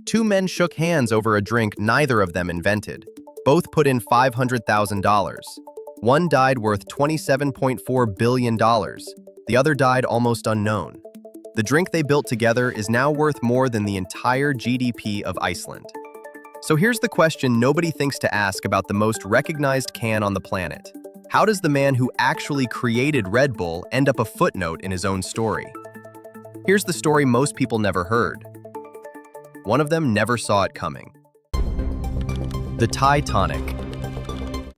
Two men shook hands over a drink neither of them invented. Both put in $500,000. One died worth $27.4 billion. The other died almost unknown. The drink they built together is now worth more than the entire GDP of Iceland. So here's the question nobody thinks to ask about the most recognized can on the planet. How does the man who actually created Red Bull end up a footnote in his own story? Here's the story most people never heard. One of them never saw it coming. The Thai tonic.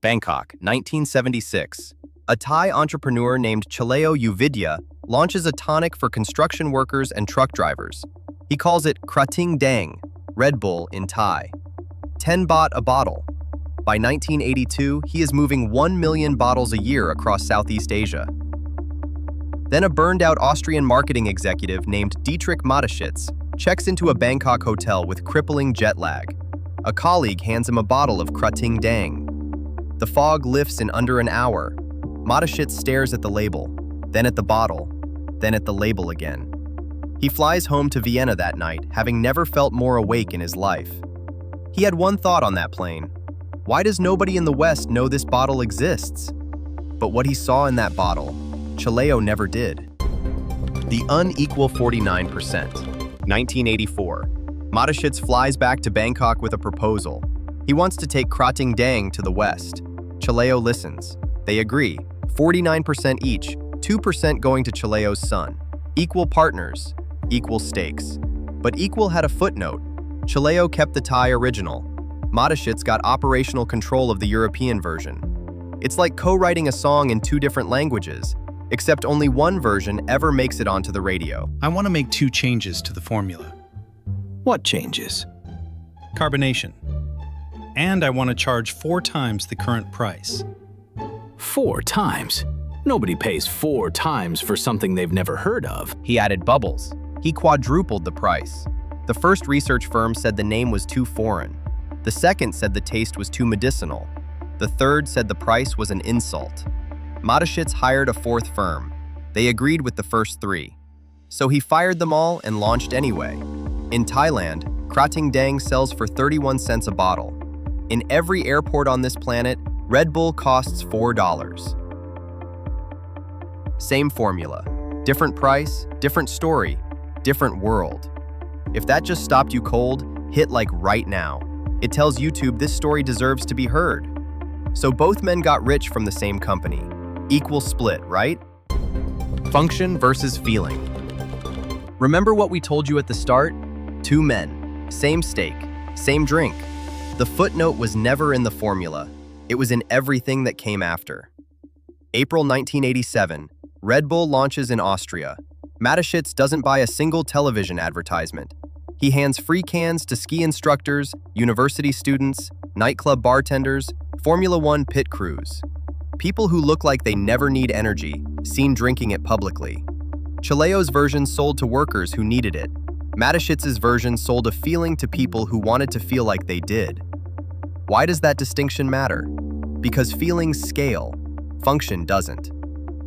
Bangkok, 1976. A Thai entrepreneur named Chaleo Yoovidhya launches a tonic for construction workers and truck drivers. He calls it Krating Daeng, Red Bull in Thai. 10 baht a bottle. By 1982, he is moving 1 million bottles a year across Southeast Asia. Then a burned-out Austrian marketing executive named Dietrich Mateschitz checks into a Bangkok hotel with crippling jet lag. A colleague hands him a bottle of Krating Daeng. The fog lifts in under an hour. Mateschitz stares at the label, then at the bottle, then at the label again. He flies home to Vienna that night, having never felt more awake in his life. He had one thought on that plane. Why does nobody in the West know this bottle exists? But what he saw in that bottle, Chaleo never did. The unequal 49%. 1984. Mateschitz flies back to Bangkok with a proposal. He wants to take Krating Daeng to the West. Chaleo listens. They agree. 49% each, 2% going to Chaleo's son. Equal partners, equal stakes. But equal had a footnote. Chaleo kept the Thai original. Mateschitz got operational control of the European version. It's like co-writing a song in two different languages, except only one version ever makes it onto the radio. I want to make 2 changes to the formula. What changes? Carbonation. And I want to charge 4 times the current price. 4 times? Nobody pays 4 times for something they've never heard of. He added bubbles. He quadrupled the price. The first research firm said the name was too foreign. The second said the taste was too medicinal. The third said the price was an insult. Mateschitz hired a 4th firm. They agreed with the first 3. So he fired them all and launched anyway. In Thailand, Krating Daeng sells for 31 cents a bottle. In every airport on this planet, Red Bull costs $4. Same formula. Different price, different story, different world. If that just stopped you cold, hit like right now. It tells YouTube this story deserves to be heard. So both men got rich from the same company. Equal split, right? Function versus feeling. Remember what we told you at the start? 2 men, same stake, same drink. The footnote was never in the formula. It was in everything that came after. April 1987, Red Bull launches in Austria. Mateschitz doesn't buy a single television advertisement. He hands free cans to ski instructors, university students, nightclub bartenders, Formula One pit crews. People who look like they never need energy, seen drinking it publicly. Chaleo's version sold to workers who needed it. Mateschitz's version sold a feeling to people who wanted to feel like they did. Why does that distinction matter? Because feelings scale, function doesn't.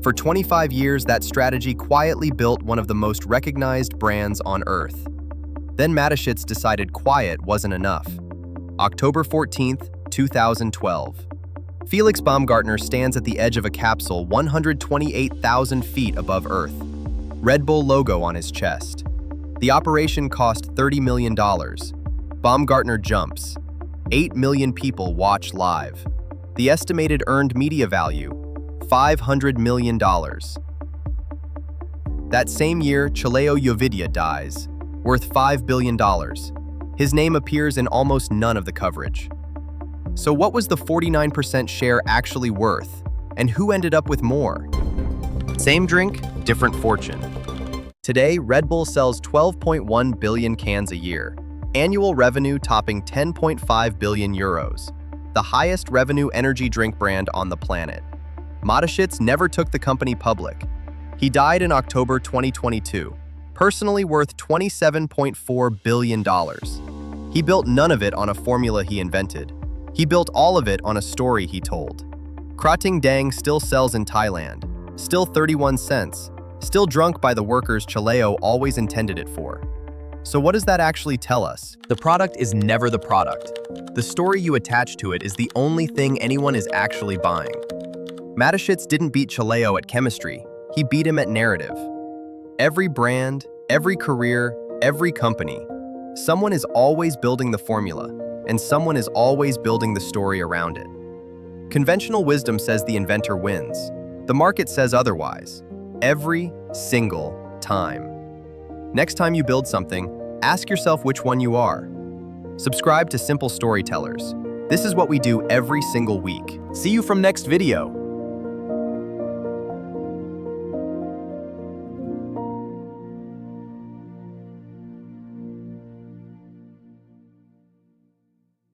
For 25 years, that strategy quietly built one of the most recognized brands on Earth. Then Mateschitz decided quiet wasn't enough. October 14th, 2012. Felix Baumgartner stands at the edge of a capsule 128,000 feet above Earth. Red Bull logo on his chest. The operation cost $30 million. Baumgartner jumps. 8 million people watch live. The estimated earned media value, $500 million. That same year, Chaleo Yoovidhya dies, worth $5 billion. His name appears in almost none of the coverage. So what was the 49% share actually worth, and who ended up with more? Same drink, different fortune. Today, Red Bull sells 12.1 billion cans a year, annual revenue topping 10.5 billion euros, the highest revenue energy drink brand on the planet. Mateschitz never took the company public. He died in October 2022, personally worth $27.4 billion. He built none of it on a formula he invented. He built all of it on a story he told. Krating Daeng still sells in Thailand, still 31 cents, still drunk by the workers Chaleo always intended it for. So what does that actually tell us? The product is never the product. The story you attach to it is the only thing anyone is actually buying. Mateschitz didn't beat Chaleo at chemistry, he beat him at narrative. Every brand, every career, every company, someone is always building the formula, and someone is always building the story around it. Conventional wisdom says the inventor wins. The market says otherwise. Every single time. Next time you build something, ask yourself which one you are. Subscribe to Simple Storytellers. This is what we do every single week. See you from next video.